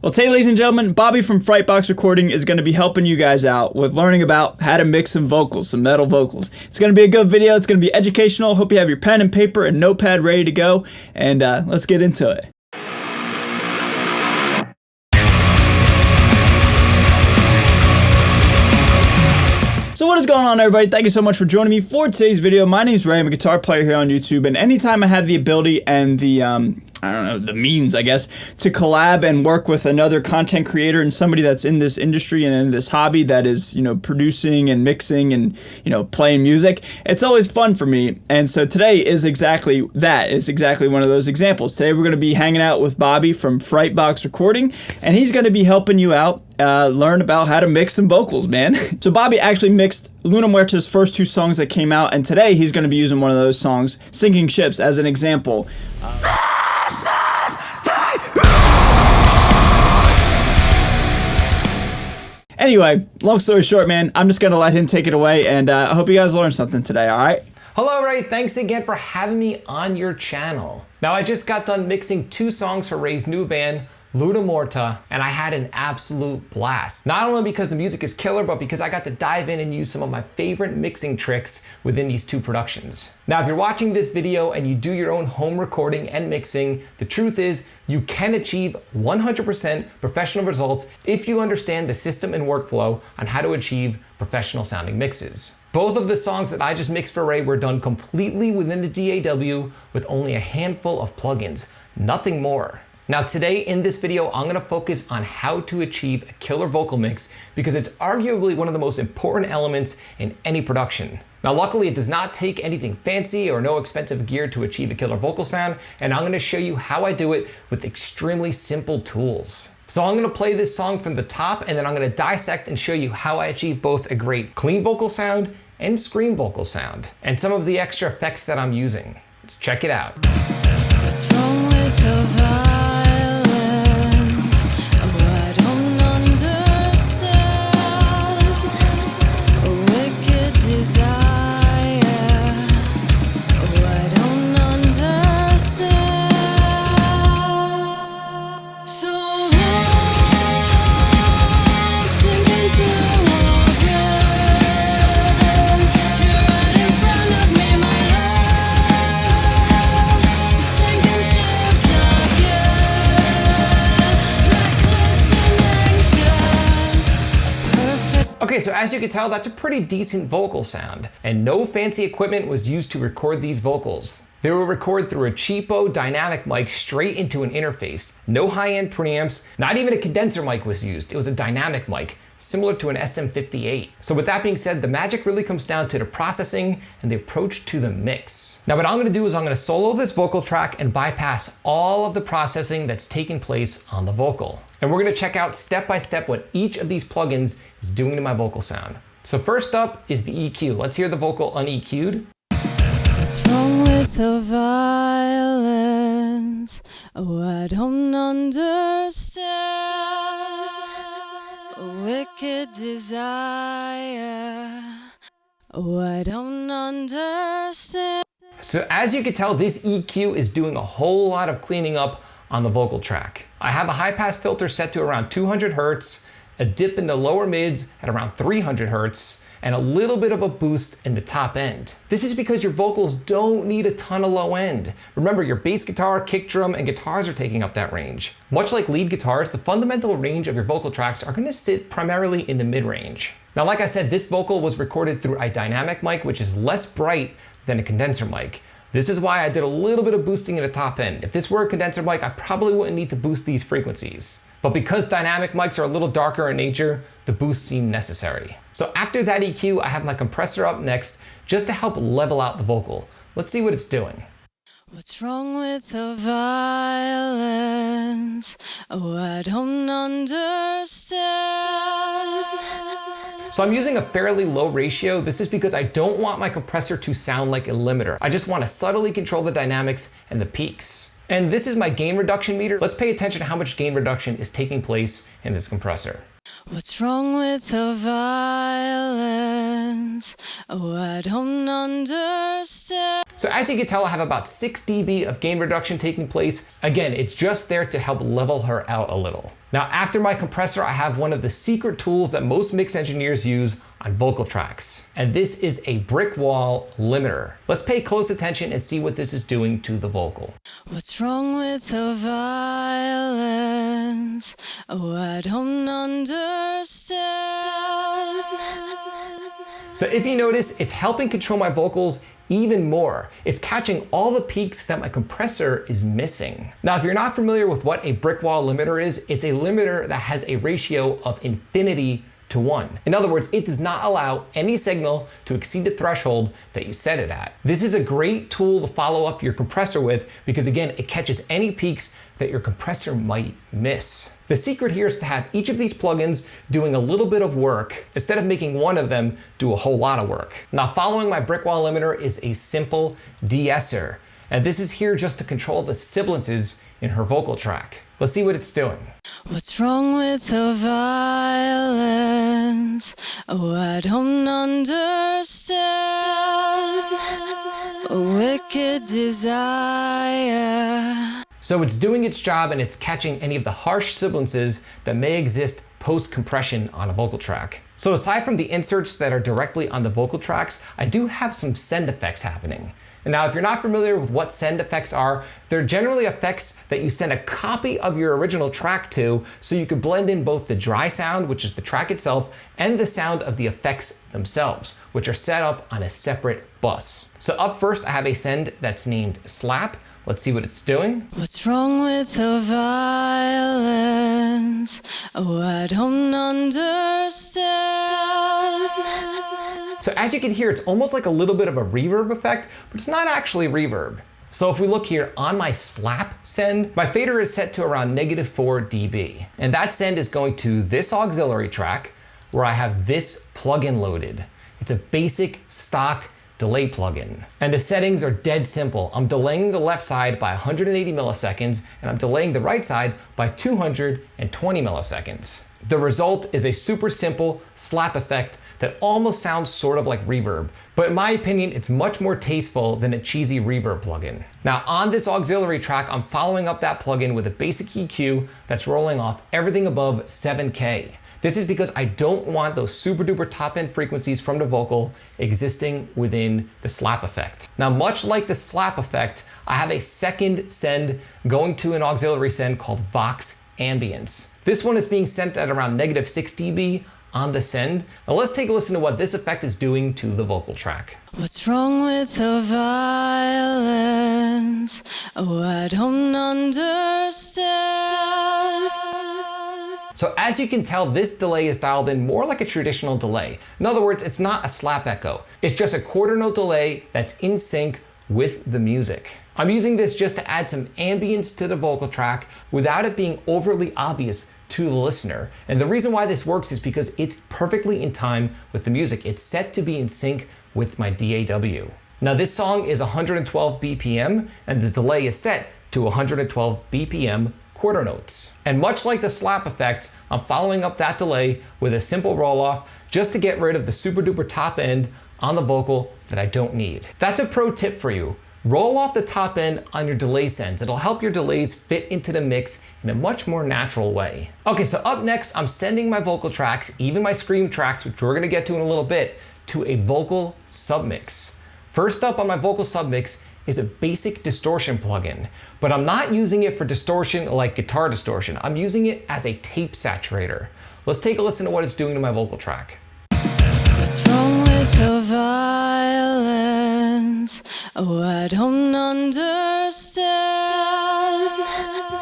Well, today, ladies and gentlemen, Bobby from Frightbox Recording is going to be helping you guys out with learning about how to mix some vocals, some metal vocals. It's going to be a good video. It's going to be educational. Hope you have your pen and paper and notepad ready to go, and let's get into it. So what is going on, everybody? Thank you so much for joining me for today's video. My name is Ray. I'm a guitar player here on YouTube, and anytime I have the ability and the the means, I guess, to collab and work with another content creator and somebody that's in this industry and in this hobby that is, producing and mixing and, playing music, it's always fun for me. And so today is exactly that. It's exactly one of those examples. Today we're going to be hanging out with Bobby from Frightbox Recording, and he's going to be helping you out learn about how to mix some vocals, man. So Bobby actually mixed Luna Muerta's first two songs that came out, and today he's going to be using one of those songs, Sinking Ships, as an example. Anyway, long story short, man, I'm just going to let him take it away, and I hope you guys learned something today, all right? Hello, Ray. Thanks again for having me on your channel. Now, I just got done mixing two songs for Ray's new band, Luna Muerta, and I had an absolute blast. Not only because the music is killer, but because I got to dive in and use some of my favorite mixing tricks within these two productions. Now, if you're watching this video and you do your own home recording and mixing, the truth is you can achieve 100% professional results if you understand the system and workflow on how to achieve professional sounding mixes. Both of the songs that I just mixed for Ray were done completely within the DAW with only a handful of plugins, nothing more. Now today in this video, I'm gonna focus on how to achieve a killer vocal mix because it's arguably one of the most important elements in any production. Now luckily it does not take anything fancy or no expensive gear to achieve a killer vocal sound, and I'm gonna show you how I do it with extremely simple tools. So I'm gonna play this song from the top, and then I'm gonna dissect and show you how I achieve both a great clean vocal sound and scream vocal sound, and some of the extra effects that I'm using. Let's check it out. What's wrong with the violence? Oh, I don't understand. A wicked desire. Oh, I don't understand. So sink into our breaths. You're right in front of me, my love. Sinking ships again, reckless and anxious. Perfect. Okay, so as you can tell, that's a pretty decent vocal sound, and no fancy equipment was used to record these vocals. They were recorded through a cheapo dynamic mic straight into an interface. No high-end preamps, not even a condenser mic was used. It was a dynamic mic, similar to an SM58. So with that being said, the magic really comes down to the processing and the approach to the mix. Now what I'm gonna do is I'm gonna solo this vocal track and bypass all of the processing that's taking place on the vocal. And we're gonna check out step by step what each of these plugins is doing to my vocal sound. So first up is the EQ. Let's hear the vocal un-EQ'd. What's wrong with the violence? Oh, I don't understand. A wicked desire. Oh, I don't understand. So as you can tell, this EQ is doing a whole lot of cleaning up on the vocal track. I have a high pass filter set to around 200 Hertz, a dip in the lower mids at around 300 Hertz, and a little bit of a boost in the top end. This is because your vocals don't need a ton of low end. Remember, your bass guitar, kick drum, and guitars are taking up that range. Much like lead guitars, the fundamental range of your vocal tracks are gonna sit primarily in the mid-range. Now, like I said, this vocal was recorded through a dynamic mic, which is less bright than a condenser mic. This is why I did a little bit of boosting in the top end. If this were a condenser mic, I probably wouldn't need to boost these frequencies. But because dynamic mics are a little darker in nature, the boost seemed necessary. So after that EQ, I have my compressor up next just to help level out the vocal. Let's see what it's doing. What's wrong with the violence? Oh, I don't understand. So I'm using a fairly low ratio. This is because I don't want my compressor to sound like a limiter. I just want to subtly control the dynamics and the peaks. And this is my gain reduction meter. Let's pay attention to how much gain reduction is taking place in this compressor. What's wrong with the violence? Oh, I don't understand. So as you can tell, I have about 6 dB of gain reduction taking place. Again, it's just there to help level her out a little. Now, after my compressor, I have one of the secret tools that most mix engineers use on vocal tracks. And this is a brick wall limiter. Let's pay close attention and see what this is doing to the vocal. What's wrong with the violence? Oh, I don't understand. So if you notice, it's helping control my vocals even more. It's catching all the peaks that my compressor is missing. Now, if you're not familiar with what a brick wall limiter is, it's a limiter that has a ratio of infinity to 1. In other words, it does not allow any signal to exceed the threshold that you set it at. This is a great tool to follow up your compressor with because, again, it catches any peaks that your compressor might miss. The secret here is to have each of these plugins doing a little bit of work instead of making one of them do a whole lot of work. Now, following my brick wall limiter is a simple de-esser, and this is here just to control the sibilances in her vocal track. Let's see what it's doing. What's wrong with the violence? Oh, I don't understand. A wicked desire. So it's doing its job and it's catching any of the harsh sibilances that may exist post-compression on a vocal track. So aside from the inserts that are directly on the vocal tracks, I do have some send effects happening. And now, if you're not familiar with what send effects are, they're generally effects that you send a copy of your original track to so you can blend in both the dry sound, which is the track itself, and the sound of the effects themselves, which are set up on a separate bus. So up first, I have a send that's named Slap. Let's see what it's doing. What's wrong with the violence? Oh, I don't understand. So as you can hear, it's almost like a little bit of a reverb effect, but it's not actually reverb. So if we look here on my slap send, my fader is set to around -4 dB. And that send is going to this auxiliary track where I have this plugin loaded. It's a basic stock delay plugin. And the settings are dead simple. I'm delaying the left side by 180 milliseconds, and I'm delaying the right side by 220 milliseconds. The result is a super simple slap effect that almost sounds sort of like reverb, but in my opinion, it's much more tasteful than a cheesy reverb plugin. Now on this auxiliary track, I'm following up that plugin with a basic EQ that's rolling off everything above 7K. This is because I don't want those super duper top end frequencies from the vocal existing within the slap effect. Now, much like the slap effect, I have a second send going to an auxiliary send called Vox Ambience. This one is being sent at around -6 dB on the send. Now let's take a listen to what this effect is doing to the vocal track. What's wrong with the violence? Oh, I don't understand. So as you can tell, this delay is dialed in more like a traditional delay. In other words, it's not a slap echo. It's just a quarter note delay that's in sync with the music. I'm using this just to add some ambience to the vocal track without it being overly obvious to the listener. And the reason why this works is because it's perfectly in time with the music. It's set to be in sync with my DAW. Now this song is 112 BPM and the delay is set to 112 BPM quarter notes. And much like the slap effect, I'm following up that delay with a simple roll off just to get rid of the super duper top end on the vocal that I don't need. That's a pro tip for you. Roll off the top end on your delay sends. It'll help your delays fit into the mix in a much more natural way. Okay, so up next, I'm sending my vocal tracks, even my scream tracks, which we're gonna get to in a little bit, to a vocal submix. First up on my vocal submix is a basic distortion plugin, but I'm not using it for distortion like guitar distortion. I'm using it as a tape saturator. Let's take a listen to what it's doing to my vocal track. What's wrong with the violence? Oh, I don't understand.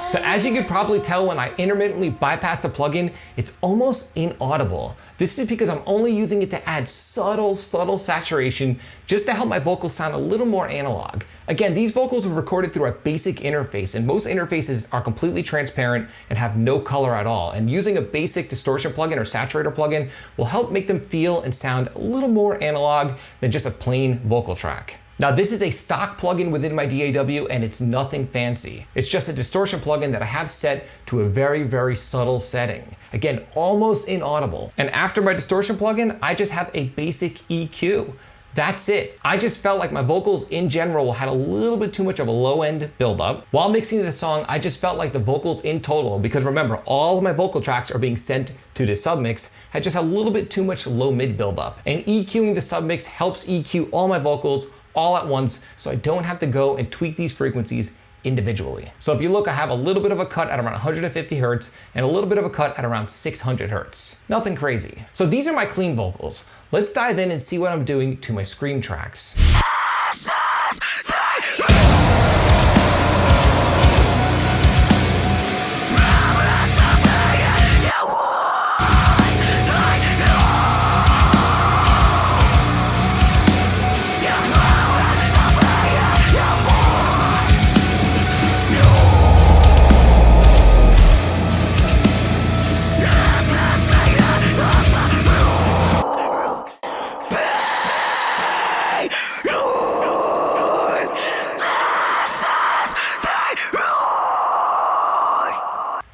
So as you could probably tell when I intermittently bypass the plugin, it's almost inaudible. This is because I'm only using it to add subtle saturation just to help my vocals sound a little more analog. Again, these vocals were recorded through a basic interface, and most interfaces are completely transparent and have no color at all. And using a basic distortion plugin or saturator plugin will help make them feel and sound a little more analog than just a plain vocal track. Now this is a stock plugin within my DAW and it's nothing fancy. It's just a distortion plugin that I have set to a very, very subtle setting. Again, almost inaudible. And after my distortion plugin, I just have a basic EQ. That's it. I just felt like my vocals in general had a little bit too much of a low end buildup. While mixing the song, I just felt like the vocals in total, because remember, all of my vocal tracks are being sent to the submix, had just a little bit too much low mid buildup. And EQing the submix helps EQ all my vocals all at once, so I don't have to go and tweak these frequencies individually. So if you look, I have a little bit of a cut at around 150 Hertz and a little bit of a cut at around 600 Hertz. Nothing crazy. So these are my clean vocals. Let's dive in and see what I'm doing to my scream tracks.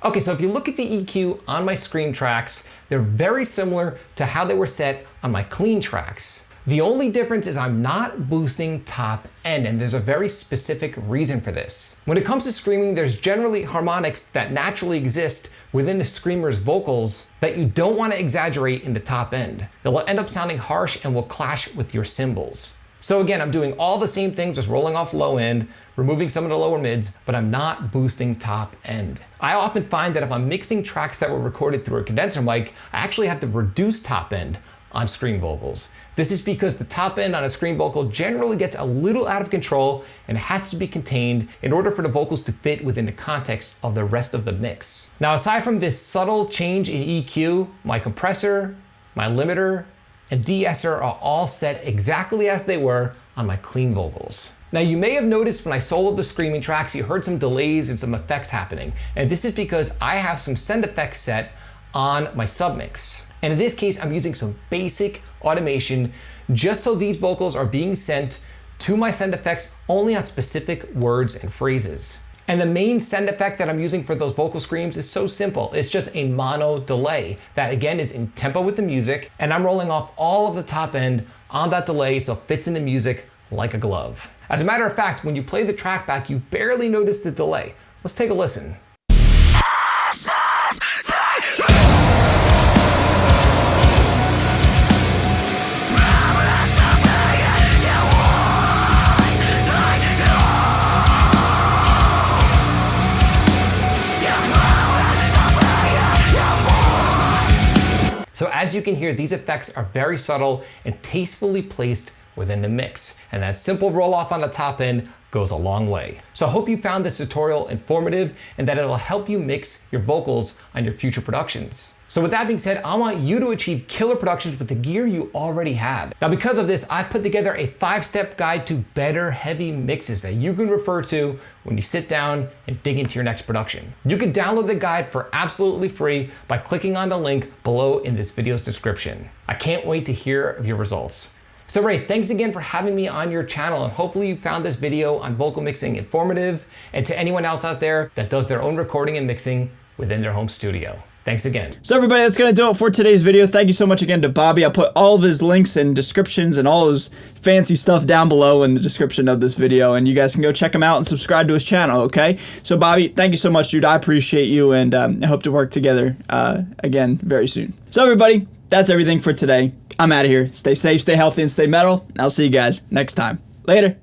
Okay, so if you look at the EQ on my scream tracks, they're very similar to how they were set on my clean tracks. The only difference is I'm not boosting top end, and there's a very specific reason for this. When it comes to screaming, there's generally harmonics that naturally exist within the screamer's vocals that you don't want to exaggerate in the top end. They'll end up sounding harsh and will clash with your cymbals. So again, I'm doing all the same things, just rolling off low end, removing some of the lower mids, but I'm not boosting top end. I often find that if I'm mixing tracks that were recorded through a condenser mic, I actually have to reduce top end on scream vocals. This is because the top end on a scream vocal generally gets a little out of control and has to be contained in order for the vocals to fit within the context of the rest of the mix. Now, aside from this subtle change in EQ, my compressor, my limiter, and de-esser are all set exactly as they were on my clean vocals. Now you may have noticed when I soloed the screaming tracks, you heard some delays and some effects happening. And this is because I have some send effects set on my submix. And in this case, I'm using some basic automation just so these vocals are being sent to my send effects only on specific words and phrases. And the main send effect that I'm using for those vocal screams is so simple. It's just a mono delay that again is in tempo with the music, and I'm rolling off all of the top end on that delay so it fits in the music like a glove. As a matter of fact, when you play the track back, you barely notice the delay. Let's take a listen. So as you can hear, these effects are very subtle and tastefully placed within the mix. And that simple roll off on the top end goes a long way. So I hope you found this tutorial informative and that it'll help you mix your vocals on your future productions. So with that being said, I want you to achieve killer productions with the gear you already have. Now because of this, I've put together a 5-step guide to better heavy mixes that you can refer to when you sit down and dig into your next production. You can download the guide for absolutely free by clicking on the link below in this video's description. I can't wait to hear of your results. So Ray, thanks again for having me on your channel, and hopefully you found this video on vocal mixing informative, and to anyone else out there that does their own recording and mixing within their home studio. Thanks again. So everybody, that's going to do it for today's video. Thank you so much again to Bobby. I'll put all of his links and descriptions and all his fancy stuff down below in the description of this video, and you guys can go check him out and subscribe to his channel, okay? So Bobby, thank you so much, dude. I appreciate you, and I hope to work together again very soon. So everybody, that's everything for today. I'm out of here. Stay safe, stay healthy, and stay metal. I'll see you guys next time. Later.